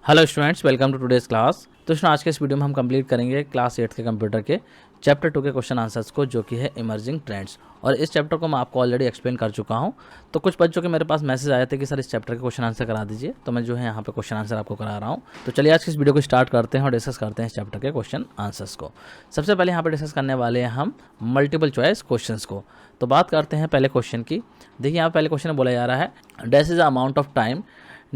Hello students, welcome to today's class. तो student, आज के इस वीडियो में हम कंप्लीट करेंगे क्लास 8 के कंप्यूटर के चैप्टर 2 के क्वेश्चन आंसर्स को, जो कि है इमर्जिंग ट्रेंड्स। और इस चैप्टर को मैं आपको ऑलरेडी एक्सप्लेन कर चुका हूं। तो कुछ बच्चों के मेरे पास मैसेज आए थे कि सर इस चैप्टर के क्वेश्चन आंसर करा दीजिए, तो मैं जो है यहाँ पे क्वेश्चन आंसर आपको करा रहा हूँ। तो चलिए आज की इस वीडियो को स्टार्ट करते हैं और डिस्कस करते हैं इस चैप्टर के क्वेश्चन आंसर्स को। सबसे पहले यहाँ पर डिस्कस करने वाले हैं हम मल्टीपल चॉइस क्वेश्चन को। तो बात करते हैं पहले क्वेश्चन की। देखिए यहाँ पहले क्वेश्चन में बोला जा रहा है, dash is the amount of time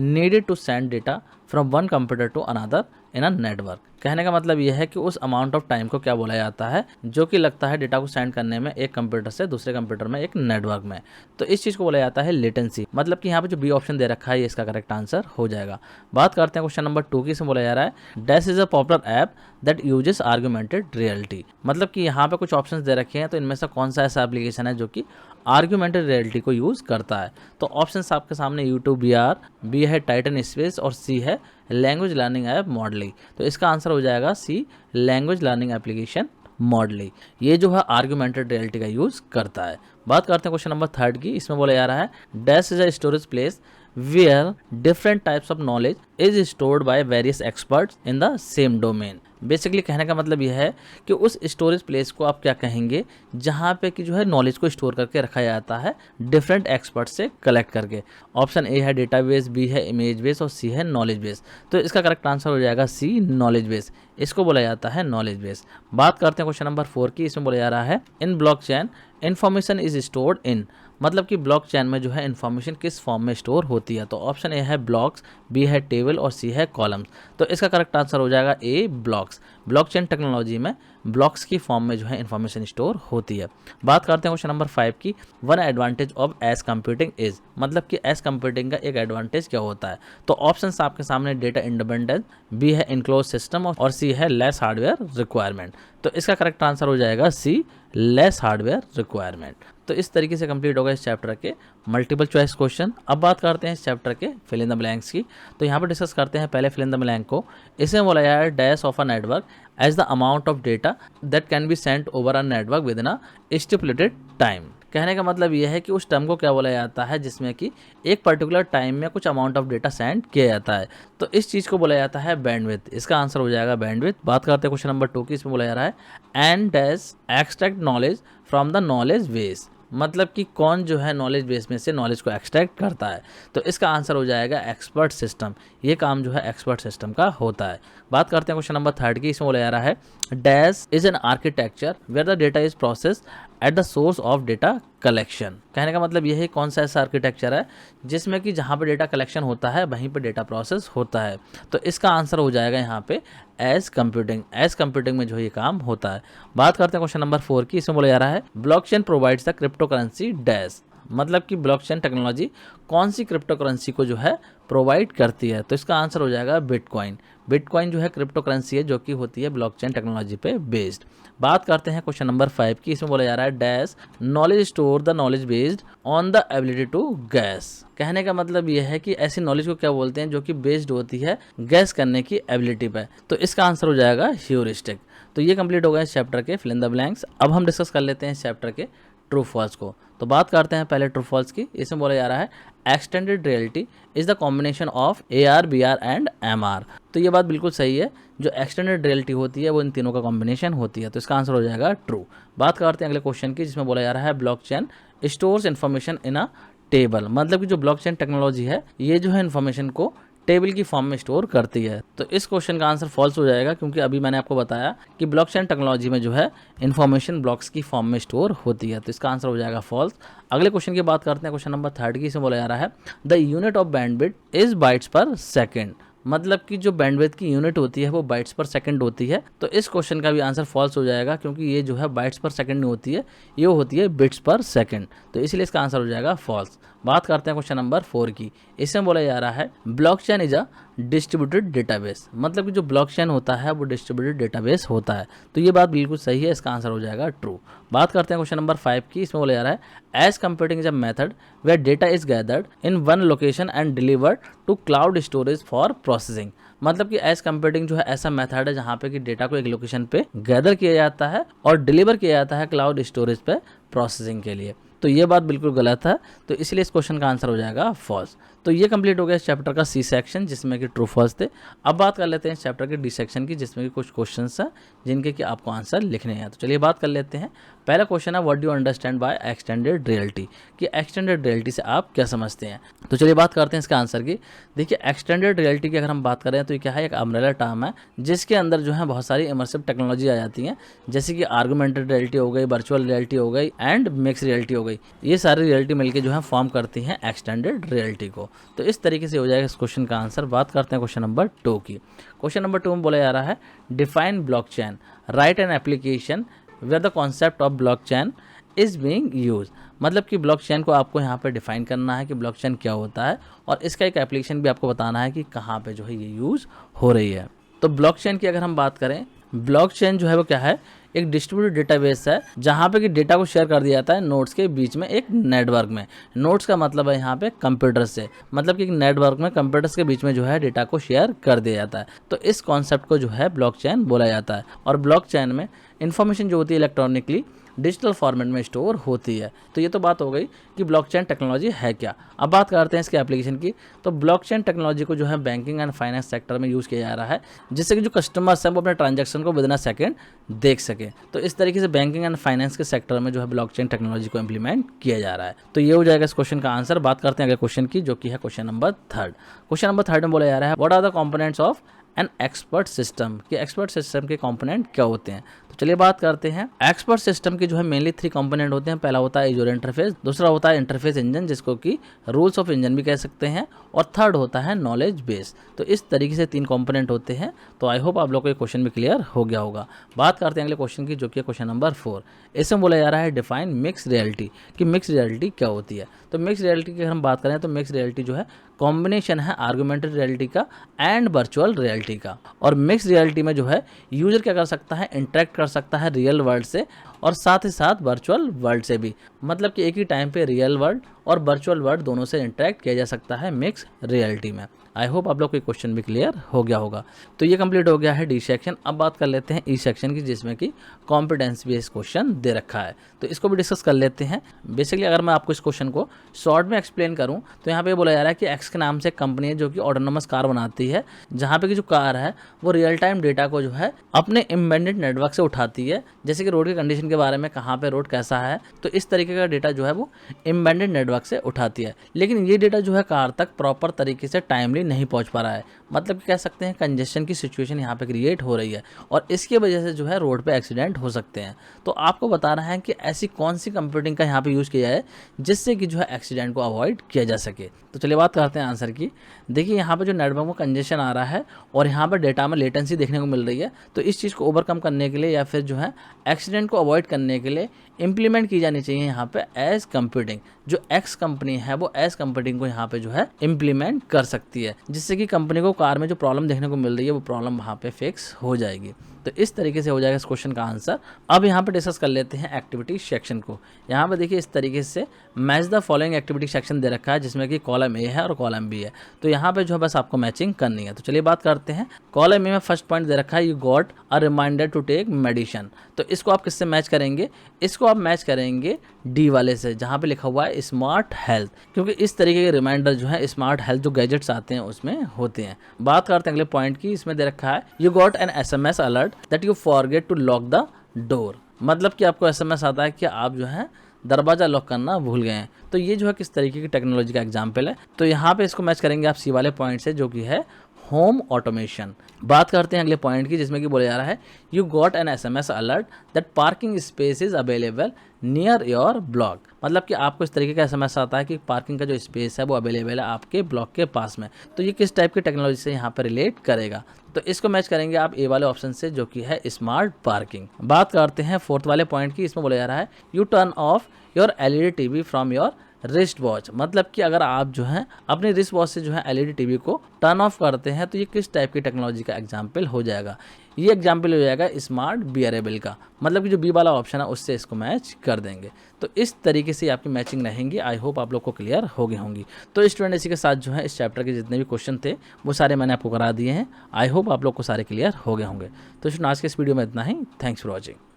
needed to send data from one computer to another in a network। कहने का मतलब यह है कि उस अमाउंट ऑफ टाइम को क्या बोला जाता है जो कि लगता है डेटा को सेंड करने में एक कंप्यूटर से दूसरे कंप्यूटर में, एक नेटवर्क में। तो इस चीज़ को बोला जाता है लेटेंसी। मतलब कि यहाँ पे जो बी ऑप्शन दे रखा है ये इसका करेक्ट आंसर हो जाएगा। बात करते हैं क्वेश्चन नंबर 2 की। इसमें बोला जा रहा है, dash is a popular app that uses augmented reality. मतलब कि यहाँ पे कुछ ऑप्शंस दे रखे हैं, तो इनमें से कौन सा ऐसा एप्लीकेशन है जो कि आर्गुमेंटेड रियलिटी को यूज़ करता है। तो ऑप्शंस आपके सामने यूट्यूब VR, बी है टाइटन स्पेस और सी है लैंग्वेज लर्निंग ऐप मॉडली। तो इसका आंसर हो जाएगा सी, लैंग्वेज लर्निंग एप्लीकेशन मॉडली। ये जो है आर्गुमेंटेड रियलिटी का यूज़ करता है। बात करते हैं क्वेश्चन नंबर 3 की। इसमें बोला जा रहा है, dash is a storage place where different types of knowledge is stored by various experts in the same domain। Basically कहने का मतलब यह है कि उस स्टोरेज प्लेस को आप क्या कहेंगे जहाँ पे कि जो है नॉलेज को स्टोर करके रखा जाता है डिफरेंट एक्सपर्ट से कलेक्ट करके। ऑप्शन ए है डेटाबेस, बी है इमेज बेस और सी है नॉलेज बेस। तो इसका करेक्ट आंसर हो जाएगा सी, नॉलेज बेस। इसको बोला जाता है नॉलेज बेस। बात करते हैं क्वेश्चन नंबर 4 की। इसमें बोला जा रहा है, इन blockchain information is stored in. मतलब कि ब्लॉकचेन में जो है इन्फॉर्मेशन किस फॉर्म में स्टोर होती है। तो ऑप्शन ए है ब्लॉक्स, बी है टेबल और सी है कॉलम्स। तो इसका करेक्ट आंसर हो जाएगा ए, ब्लॉक्स। ब्लॉकचेन टेक्नोलॉजी में ब्लॉक्स की फॉर्म में जो है इन्फॉर्मेशन स्टोर होती है। बात करते हैं क्वेश्चन नंबर 5 की। One advantage of as computing is. मतलब कि एज कंप्यूटिंग का एक एडवांटेज क्या होता है। तो ऑप्शंस आपके सामने डेटा इंडिपेंडेंस, बी है इनक्लोज सिस्टम और सी है लेस हार्डवेयर रिक्वायरमेंट। तो इसका करेक्ट आंसर हो जाएगा सी, लेस हार्डवेयर रिक्वायरमेंट। तो इस तरीके से कंप्लीट होगा इस चैप्टर के मल्टीपल चॉइस क्वेश्चन। अब बात करते हैं इस चैप्टर के फिल इन द ब्लैंक्स की। तो यहाँ पर डिस्कस करते हैं पहले फिल इन द ब्लैंक को। इसमें बोला जाए है, dash of a network as the amount of data that can be sent over a network within a stipulated time. कहने का मतलब यह है कि उस टर्म को क्या बोला जाता है जिसमें कि एक पर्टिकुलर टाइम में कुछ अमाउंट ऑफ डेटा सेंड किया जाता है। तो इस चीज़ को बोला जाता है बैंडविड्थ। इसका आंसर हो जाएगा बैंडविड्थ। बात करते हैं क्वेश्चन नंबर 2 की। इसमें बोला जा रहा है, and dash extract knowledge from the knowledge base. मतलब कि कौन जो है नॉलेज बेस में से नॉलेज को एक्सट्रैक्ट करता है। तो इसका आंसर हो जाएगा एक्सपर्ट सिस्टम। ये काम जो है एक्सपर्ट सिस्टम का होता है। बात करते हैं क्वेश्चन नंबर 3 की। इसमें बोला जा रहा है, dash is an architecture where the data is process at the source of data collection. कहने का मतलब यह है कौन सा ऐसा आर्किटेक्चर है जिसमें कि जहाँ पे डेटा कलेक्शन होता है वहीं पे डेटा प्रोसेस होता है। तो इसका आंसर हो जाएगा यहाँ पे एज कंप्यूटिंग। एज कंप्यूटिंग में जो ये काम होता है। बात करते हैं क्वेश्चन नंबर 4 की। इसमें बोला जा रहा है, blockchain provides the crypto currency dash. मतलब कि ब्लॉकचेन टेक्नोलॉजी कौन सी क्रिप्टो करेंसी को जो है प्रोवाइड करती है। तो इसका आंसर हो जाएगा बिटकॉइन। बिटकॉइन जो है क्रिप्टो करेंसी है जो कि होती है ब्लॉकचेन टेक्नोलॉजी पे बेस्ड। बात करते हैं क्वेश्चन नंबर 5 की। इसमें बोला जा रहा है, dash knowledge store the knowledge based on the ability to guess. कहने का मतलब यह है कि ऐसी नॉलेज को क्या बोलते हैं जो कि बेस्ड होती है गैस करने की एबिलिटी पे। तो इसका आंसर हो जाएगा ह्यूरिस्टिक। तो ये कंप्लीट हो गया इस चैप्टर के फिल इन द ब्लैंक्स। अब हम डिस्कस कर लेते हैं इस चैप्टर के ट्रू फॉल्स को। तो बात करते हैं पहले ट्रू फॉल्स की। इसमें बोला जा रहा है, extended reality is the combination of AR, VR and MR। तो ये बात बिल्कुल सही है। जो एक्सटेंडेड रियलिटी होती है वो इन तीनों का कॉम्बिनेशन होती है। तो इसका आंसर हो जाएगा ट्रू। बात करते हैं अगले क्वेश्चन की, जिसमें बोला जा रहा है, blockchain stores information in a table. मतलब कि जो ब्लॉकचेन टेक्नोलॉजी है ये जो है इन्फॉर्मेशन को टेबल की फॉर्म में स्टोर करती है। तो इस क्वेश्चन का आंसर फॉल्स हो जाएगा, क्योंकि अभी मैंने आपको बताया कि ब्लॉकचेन टेक्नोलॉजी में जो है इन्फॉर्मेशन ब्लॉक्स की फॉर्म में स्टोर होती है। तो इसका आंसर हो जाएगा फॉल्स। अगले क्वेश्चन की बात करते हैं, क्वेश्चन नंबर 3 की। इसमें बोला जा रहा है, the unit of bandwidth is bytes पर सेकेंड। मतलब कि जो बैंडविड्थ की यूनिट होती है वो बाइट्स पर सेकंड होती है। तो इस क्वेश्चन का भी आंसर फॉल्स हो जाएगा, क्योंकि ये जो है बाइट्स पर सेकंड नहीं होती है, ये होती है बिट्स पर सेकंड। तो इसलिए इसका आंसर हो जाएगा फॉल्स। बात करते हैं क्वेश्चन नंबर 4 की। इसमें बोला जा रहा है, blockchain is a distributed database. मतलब कि जो ब्लॉकचेन होता है वो डिस्ट्रीब्यूटेड डेटाबेस होता है। तो ये बात बिल्कुल सही है। इसका आंसर हो जाएगा ट्रू। बात करते हैं क्वेश्चन नंबर 5 की। इसमें बोला जा रहा है, edge computing is a method where data is gathered in one location and delivered to cloud storage for processing. मतलब कि एज कंप्यूटिंग जो है ऐसा मेथड है जहाँ पे कि डेटा को एक लोकेशन पे गैदर किया जाता है और डिलीवर किया जाता है क्लाउड स्टोरेज पे प्रोसेसिंग के लिए। तो ये बात बिल्कुल गलत है। तो इसलिए इस क्वेश्चन का आंसर हो जाएगा फॉल्स। तो ये कंप्लीट हो गया इस चैप्टर का सी सेक्शन जिसमें कि ट्रू फॉल्स थे। अब बात कर लेते हैं इस चैप्टर के डी सेक्शन की जिसमें कि कुछ क्वेश्चंस हैं जिनके कि आपको आंसर लिखने हैं। तो चलिए बात कर लेते हैं। पहला क्वेश्चन है what do you understand by extended reality, कि एक्सटेंडेड रियलिटी से आप क्या समझते हैं। तो चलिए बात करते हैं इसके आंसर की। देखिए एक्सटेंडेड रियलिटी की अगर हम बात करें तो ये क्या है, एक अम्ब्रेला टर्म है जिसके अंदर जो है बहुत सारी इमर्सिव टेक्नोलॉजी आ जाती हैं, जैसे कि आर्गुमेंटेड रियलिटी हो गई, वर्चुअल रियलिटी हो गई एंड मिक्स रियलिटी हो गई। ये सारी रियलिटी मिलकर जो है फॉर्म करती हैं एक्सटेंडेड रियलिटी को। तो इस तरीके से हो जाएगा इस क्वेश्चन का आंसर। बात करते हैं क्वेश्चन नंबर 2 की। क्वेश्चन नंबर 2 में बोला जा रहा है define blockchain, write an application where the concept of blockchain is being use. मतलब कि ब्लॉकचेन को आपको यहाँ पे डिफाइन करना है कि ब्लॉकचेन क्या होता है और इसका एक एप्लीकेशन भी आपको बताना है कि कहाँ पे जो है ये यूज़ हो रही है। तो ब्लॉकचेन की अगर हम बात करें, ब्लॉकचेन जो है वो क्या है, एक डिस्ट्रीब्यूटेड डेटाबेस है जहाँ पे कि डेटा को शेयर कर दिया जाता है नोड्स के बीच में एक नेटवर्क में। नोड्स का मतलब है यहाँ पे कंप्यूटर से, मतलब कि एक नेटवर्क में कंप्यूटर्स के बीच में जो है डेटा को शेयर कर दिया जाता है। तो इस कॉन्सेप्ट को जो है ब्लॉकचेन बोला जाता है। और ब्लॉकचेन में इंफॉर्मेशन जो होती है इलेक्ट्रॉनिकली डिजिटल फॉर्मेट में स्टोर होती है। तो ये तो बात हो गई कि ब्लॉकचेन टेक्नोलॉजी है क्या। अब बात करते हैं इसके एप्लीकेशन की। तो ब्लॉकचेन टेक्नोलॉजी को जो है बैंकिंग एंड फाइनेंस सेक्टर में यूज़ किया जा रहा है, जिससे कि जो कस्टमर्स हैं वो अपने ट्रांजैक्शन को विदिन अ सेकेंड देख सके। तो इस तरीके से बैंकिंग एंड फाइनेंस के सेक्टर में जो है ब्लॉकचेन टेक्नोलॉजी को इंप्लीमेंट किया जा रहा है। तो ये हो जाएगा इस क्वेश्चन का आंसर। बात करते हैं अगले क्वेश्चन की जो कि है क्वेश्चन नंबर 3। क्वेश्चन नंबर 3 में बोला जा रहा है what are the components of an expert system, कि एक्सपर्ट सिस्टम के कंपोनेंट क्या होते हैं। तो चलिए बात करते हैं। एक्सपर्ट सिस्टम के जो है मेनली 3 कंपोनेंट होते हैं। पहला होता है यूजर इंटरफेस, दूसरा होता है इंटरफेस इंजन जिसको कि रूल्स ऑफ इंजन भी कह सकते हैं, और थर्ड होता है नॉलेज बेस। तो इस तरीके से 3 कंपोनेंट होते हैं। तो आई होप आप लोग को ये क्वेश्चन भी क्लियर हो गया होगा। बात करते हैं अगले क्वेश्चन की जो कि क्वेश्चन नंबर 4। इसमें बोला जा रहा है डिफाइन मिक्स रियलिटी, कि मिक्स रियलिटी क्या होती है। तो मिक्स रियलिटी की अगर हम बात करें तो मिक्स रियलिटी जो है कॉम्बिनेशन है आर्गुमेंटेड रियलिटी का एंड वर्चुअल रियलिटी का। और मिक्स रियलिटी में जो है यूजर क्या कर सकता है, इंटरेक्ट कर सकता है रियल वर्ल्ड से और साथ ही साथ वर्चुअल वर्ल्ड से भी। मतलब कि एक ही टाइम पे रियल वर्ल्ड और वर्चुअल वर्ल्ड दोनों से इंटरेक्ट किया जा सकता है मिक्स रियलिटी में। आई होप आप लोग को क्वेश्चन भी क्लियर हो गया होगा। तो ये कंप्लीट हो गया है डी सेक्शन। अब बात कर लेते हैं ई सेक्शन की जिसमें कि कॉम्पिटेंसी बेस्ड क्वेश्चन दे रखा है। तो इसको भी डिस्कस कर लेते हैं। बेसिकली अगर मैं आपको इस क्वेश्चन को शॉर्ट में एक्सप्लेन करूं तो यहाँ पे बोला जा रहा है कि एक्स के नाम से कंपनी है जो कि ऑटोनोमस कार बनाती है, जहाँ पे कि जो कार है वो रियल टाइम डेटा को जो है अपने एम्बेडेड नेटवर्क से उठाती है, जैसे कि रोड की कंडीशन के बारे में, कहाँ पे रोड कैसा है। तो इस तरीके का डेटा जो है वो एम्बेडेड नेटवर्क से उठाती है। लेकिन ये डेटा जो है कार तक प्रॉपर तरीके से टाइमली नहीं पहुंच पा रहा है। मतलब कि कह सकते हैं कंजेशन की सिचुएशन यहाँ पे क्रिएट हो रही है और इसकी वजह से जो है रोड पे एक्सीडेंट हो सकते हैं। तो आपको बता रहा है कि ऐसी कौन सी कंप्यूटिंग का यहाँ पे यूज़ किया है जिससे कि जो है एक्सीडेंट को अवॉइड किया जा सके। तो चलिए बात करते हैं आंसर की। देखिए यहाँ पे जो नेटवर्क में कंजेशन आ रहा है और यहाँ पर डेटा में लेटेंसी देखने को मिल रही है, तो इस चीज़ को ओवरकम करने के लिए या फिर जो है एक्सीडेंट को अवॉइड करने के लिए इंप्लीमेंट की जानी चाहिए यहाँ पे एज कंप्यूटिंग। जो एक्स कंपनी है वो एज कंप्यूटिंग को यहाँ पे जो है इंप्लीमेंट कर सकती है, जिससे कि कंपनी को कार में जो प्रॉब्लम देखने को मिल रही है वो प्रॉब्लम वहाँ पे फिक्स हो जाएगी। तो इस तरीके से हो जाएगा इस क्वेश्चन का आंसर। अब यहाँ पे डिस्कस कर लेते हैं एक्टिविटी सेक्शन को। यहाँ पे देखिए इस तरीके से match the following activity section दे रखा है जिसमें कि कॉलम ए है और कॉलम बी है। तो यहाँ पे जो है बस आपको मैचिंग करनी है। तो चलिए बात करते हैं। कॉलम ए में फर्स्ट पॉइंट दे रखा है you got a reminder to take medicine. तो इसको आप किससे मैच करेंगे, इसको आप मैच करेंगे डी वाले से जहाँ पे लिखा हुआ है स्मार्ट हेल्थ, क्योंकि इस तरीके के रिमाइंडर जो है स्मार्ट हेल्थ जो गैजेट्स आते हैं उसमें होते हैं। बात करते हैं अगले पॉइंट की। इसमें दे रखा है you got an SMS alert that you forget to lock the door. मतलब कि आपको SMS आता है कि आप जो है दरवाजा लॉक करना भूल गए हैं। तो ये जो है किस तरीके की टेक्नोलॉजी का एग्जाम्पल है। तो यहाँ पे इसको मैच करेंगे आप सी वाले पॉइंट से जो कि है होम ऑटोमेशन। बात करते हैं अगले पॉइंट की जिसमें कि बोला जा रहा है you got an SMS alert that parking space is available near your block. मतलब कि आपको इस तरीके का SMS आता है कि पार्किंग का जो स्पेस है वो अवेलेबल है आपके ब्लॉक के पास में। तो ये किस टाइप की टेक्नोलॉजी से यहाँ पर रिलेट करेगा। तो इसको मैच करेंगे आप ए वाले ऑप्शन से जो कि है स्मार्ट पार्किंग। बात करते हैं फोर्थ वाले पॉइंट की। इसमें बोला जा रहा है U turn off your LED TV from your wrist watch. मतलब कि अगर आप जो है अपने रिस्ट वॉच से जो है LED TV को टर्न ऑफ करते हैं तो ये किस टाइप की टेक्नोलॉजी का एग्जाम्पल हो जाएगा। ये एग्जाम्पल हो जाएगा स्मार्ट बियरेबल का। मतलब कि जो बी वाला ऑप्शन है उससे इसको मैच कर देंगे। तो इस तरीके से आपकी मैचिंग रहेंगी। आई होप आप लोग को क्लियर हो गई होंगी। तो स्टूडेंट इसी के साथ जो है इस चैप्टर के जितने भी क्वेश्चन थे वो सारे मैंने आपको करा दिए हैं। आई होप आप लोग को सारे क्लियर हो गए होंगे। तो स्टूडेंट आज के इस वीडियो में इतना ही। Thanks for watching.